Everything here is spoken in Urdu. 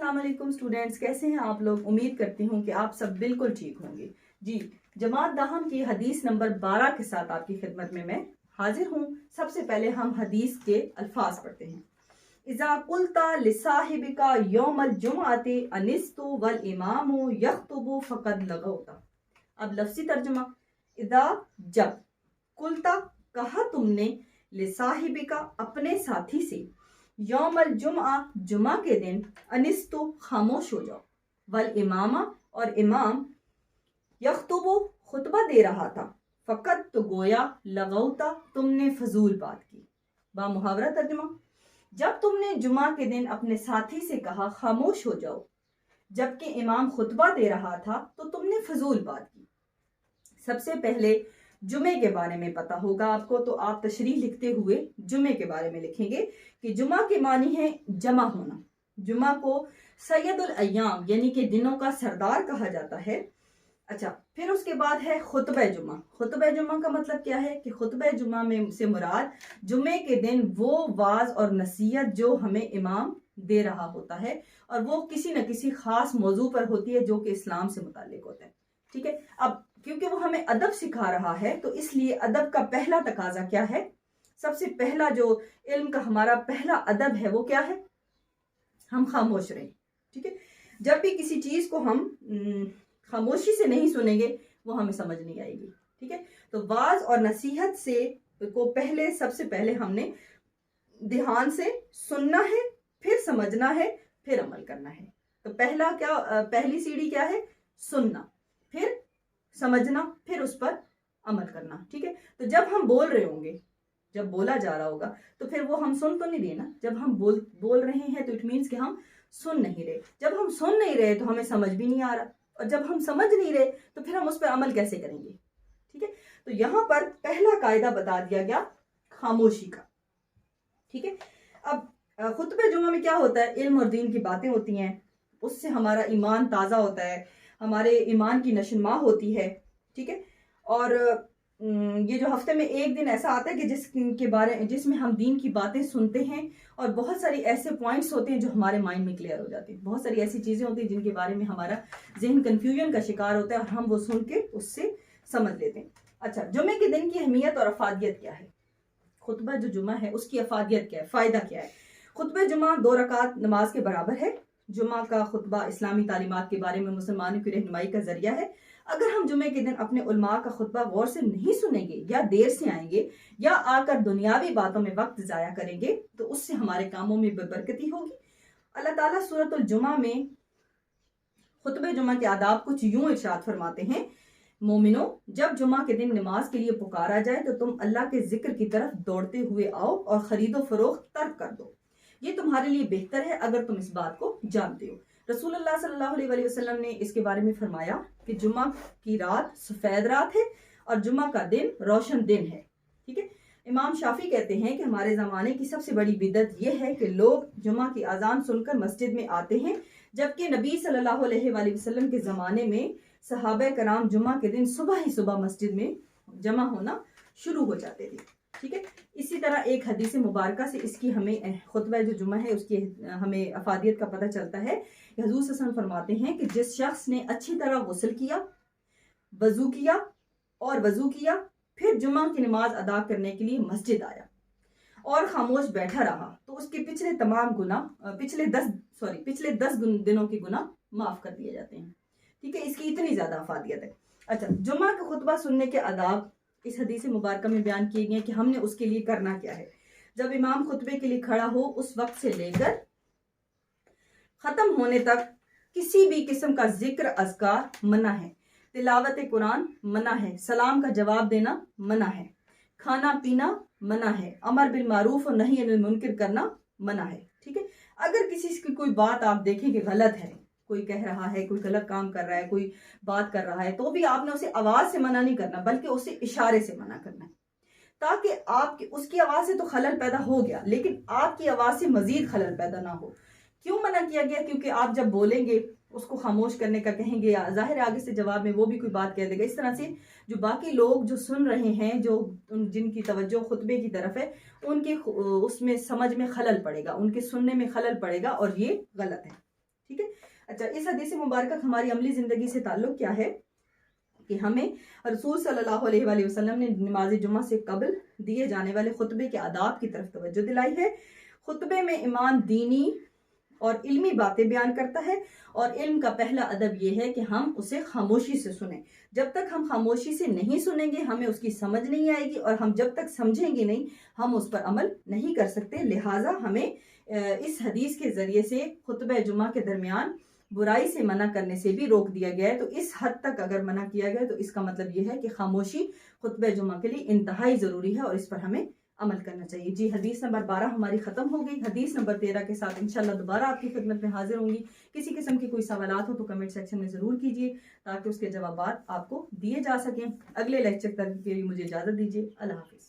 السلام علیکم اسٹوڈینٹس، کیسے ہیں آپ لوگ؟ امید کرتی ہوں کہ آپ سب بالکل ٹھیک ہوں گے۔ جی، جماعت داہم کی حدیث نمبر 12 کے ساتھ آپ کی خدمت میں حاضر ہوں۔ سب سے پہلے ہم حدیث کے الفاظ پڑھتے ہیں۔ اذا قلت لصاحبك یوم الجمعۃ انست والامام یخطب فقد لغوت۔ اب لفظی ترجمہ، اذا جب، قلت کہا تم نے، لصاحبک اپنے ساتھی سے، یوم الجمعہ جمعہ کے دن، انستو خاموش ہو جاؤ، والامام اور امام، یخطب خطبہ دے رہا تھا، فقط تو گویا، لغوتا تم نے فضول بات کی۔ با محاورہ ترجمہ، جب تم نے جمعہ کے دن اپنے ساتھی سے کہا خاموش ہو جاؤ جبکہ امام خطبہ دے رہا تھا تو تم نے فضول بات کی۔ سب سے پہلے جمعے کے بارے میں پتا ہوگا آپ کو، تو آپ تشریح لکھتے ہوئے جمعے کے بارے میں لکھیں گے کہ جمعہ کے معنی ہے جمع ہونا۔ جمعہ کو سید الایام یعنی کہ دنوں کا سردار کہا جاتا ہے۔ اچھا، پھر اس کے بعد ہے خطبہ جمعہ۔ خطبہ جمعہ کا مطلب کیا ہے کہ خطبہ جمعہ میں سے مراد جمعے کے دن وہ واعظ اور نصیحت جو ہمیں امام دے رہا ہوتا ہے، اور وہ کسی نہ کسی خاص موضوع پر ہوتی ہے جو کہ اسلام سے متعلق ہوتا ہے۔ ٹھیک ہے، اب کیونکہ وہ ہمیں ادب سکھا رہا ہے تو اس لیے ادب کا پہلا تقاضا کیا ہے؟ سب سے پہلا جو علم کا ہمارا پہلا ادب ہے وہ کیا ہے؟ ہم خاموش رہیں۔ ٹھیک ہے، جب بھی کسی چیز کو ہم خاموشی سے نہیں سنیں گے وہ ہمیں سمجھ نہیں آئے گی۔ ٹھیک ہے، تو واعظ اور نصیحت سے کو پہلے سب سے پہلے ہم نے دھیان سے سننا ہے، پھر سمجھنا ہے، پھر عمل کرنا ہے۔ تو پہلی سیڑھی کیا ہے؟ سننا، پھر سمجھنا، پھر اس پر عمل کرنا۔ ٹھیک ہے، تو جب ہم بول رہے ہوں گے، جب بولا جا رہا ہوگا تو پھر وہ ہم سن تو نہیں رہے نا۔ جب ہم بول رہے ہیں تو اٹ مینس کہ ہم سن نہیں رہے۔ جب ہم سن نہیں رہے تو ہمیں سمجھ بھی نہیں آ رہا، اور جب ہم سمجھ نہیں رہے تو پھر ہم اس پر عمل کیسے کریں گے؟ ٹھیک ہے، تو یہاں پر پہلا قاعدہ بتا دیا گیا خاموشی کا۔ ٹھیک ہے، اب خطبہ جمعہ میں کیا ہوتا ہے؟ علم اور دین کی باتیں ہوتی ہیں، اس سے ہمارا ایمان تازہ ہوتا ہے، ہمارے ایمان کی نشوونما ہوتی ہے۔ ٹھیک ہے، اور یہ جو ہفتے میں ایک دن ایسا آتا ہے کہ جس میں ہم دین کی باتیں سنتے ہیں، اور بہت ساری ایسے پوائنٹس ہوتے ہیں جو ہمارے مائنڈ میں کلیئر ہو جاتے ہیں۔ بہت ساری ایسی چیزیں ہوتی ہیں جن کے بارے میں ہمارا ذہن کنفیوژن کا شکار ہوتا ہے، اور ہم وہ سن کے اس سے سمجھ لیتے ہیں۔ اچھا، جمعے کے دن کی اہمیت اور افادیت کیا ہے؟ خطبہ جو جمعہ ہے اس کی افادیت کیا ہے، فائدہ کیا ہے؟ خطبہ جمعہ 2 رکعت نماز کے برابر ہے۔ جمعہ کا خطبہ اسلامی تعلیمات کے بارے میں مسلمانوں کی رہنمائی کا ذریعہ ہے۔ اگر ہم جمعے کے دن اپنے علماء کا خطبہ غور سے نہیں سنیں گے، یا دیر سے آئیں گے، یا آ کر دنیاوی باتوں میں وقت ضائع کریں گے، تو اس سے ہمارے کاموں میں بے برکتی ہوگی۔ اللہ تعالیٰ سورۃ الجمعہ میں خطبہ جمعہ کے آداب کچھ یوں ارشاد فرماتے ہیں: مومنو، جب جمعہ کے دن نماز کے لیے پکارا جائے تو تم اللہ کے ذکر کی طرف دوڑتے ہوئے آؤ اور خرید و فروخت ترک کر دو، یہ تمہارے لیے بہتر ہے اگر تم اس بات کو جانتے ہو۔ رسول اللہ صلی اللہ علیہ وسلم نے اس کے بارے میں فرمایا کہ جمعہ کی رات سفید رات ہے اور جمعہ کا دن روشن دن ہے۔ ٹھیک ہے، امام شافعی کہتے ہیں کہ ہمارے زمانے کی سب سے بڑی بدعت یہ ہے کہ لوگ جمعہ کی اذان سن کر مسجد میں آتے ہیں، جبکہ نبی صلی اللہ علیہ وآلہ وسلم کے زمانے میں صحابہ کرام جمعہ کے دن صبح ہی صبح مسجد میں جمع ہونا شروع ہو جاتے تھے۔ ٹھیک ہے، اسی طرح ایک حدیث مبارکہ سے اس کی ہمیں خطبہ جو جمعہ ہے اس کی ہمیں افادیت کا پتہ چلتا ہے کہ حضور صلی اللہ علیہ وسلم فرماتے ہیں کہ جس شخص نے اچھی طرح غسل کیا، وضو کیا، پھر جمعہ کی نماز ادا کرنے کے لیے مسجد آیا اور خاموش بیٹھا رہا تو اس کے پچھلے 10 دنوں کے گناہ معاف کر دیے جاتے ہیں۔ ٹھیک ہے، اس کی اتنی زیادہ افادیت ہے۔ اچھا، جمعہ کا خطبہ سننے کے آداب اس حدیث مبارکہ میں بیان کیے گئے کہ ہم نے اس کے لیے کرنا کیا ہے۔ جب امام خطبے کے لیے کھڑا ہو، اس وقت سے لے کر ختم ہونے تک کسی بھی قسم کا ذکر اذکار منع ہے، تلاوت قرآن منع ہے، سلام کا جواب دینا منع ہے، کھانا پینا منع ہے، امر بالمعروف اور نہی عن المنکر کرنا منع ہے۔ ٹھیک ہے، اگر کسی کی کوئی بات آپ دیکھیں کہ غلط ہے، کوئی کہہ رہا ہے، کوئی غلط کام کر رہا ہے، کوئی بات کر رہا ہے، تو بھی آپ نے اسے آواز سے منع نہیں کرنا بلکہ اسے اشارے سے منع کرنا ہے، تاکہ اس کی آواز سے تو خلل پیدا ہو گیا لیکن آپ کی آواز سے مزید خلل پیدا نہ ہو۔ کیوں منع کیا گیا؟ کیونکہ آپ جب بولیں گے اس کو خاموش کرنے کا کہیں گے، یا ظاہر آگے سے جواب میں وہ بھی کوئی بات کہہ دے گا، اس طرح سے جو باقی لوگ جو سن رہے ہیں، جن کی توجہ خطبے کی طرف ہے، ان کے اس میں سمجھ میں خلل پڑے گا، ان کے سننے میں خلل پڑے گا، اور یہ غلط ہے۔ ٹھیک ہے. اچھا، اس حدیث مبارکہ کا ہماری عملی زندگی سے تعلق کیا ہے کہ ہمیں رسول صلی اللہ علیہ وآلہ وسلم نے نماز جمعہ سے قبل دیے جانے والے خطبے کے آداب کی طرف توجہ دلائی ہے. خطبے میں امام دینی اور علمی باتیں بیان کرتا ہے، اور علم کا پہلا ادب یہ ہے کہ ہم اسے خاموشی سے سنیں. جب تک ہم خاموشی سے نہیں سنیں گے ہمیں اس کی سمجھ نہیں آئے گی، اور ہم جب تک سمجھیں گے نہیں ہم اس پر عمل نہیں کر سکتے. لہٰذا ہمیں اس حدیث کے ذریعے سے خطبہ جمعہ کے درمیان برائی سے منع کرنے سے بھی روک دیا گیا ہے. تو اس حد تک اگر منع کیا گیا تو اس کا مطلب یہ ہے کہ خاموشی خطبہ جمعہ کے لیے انتہائی ضروری ہے، اور اس پر ہمیں عمل کرنا چاہیے. جی، حدیث نمبر 12 ہماری ختم ہو گئی. حدیث نمبر 13 کے ساتھ انشاءاللہ دوبارہ آپ کی خدمت میں حاضر ہوں گی. کسی قسم کی کوئی سوالات ہو تو کمنٹ سیکشن میں ضرور کیجیے تاکہ اس کے جوابات آپ کو دیے جا سکیں. اگلے لیکچر تک کے لیے مجھے اجازت دیجیے. اللہ حافظ.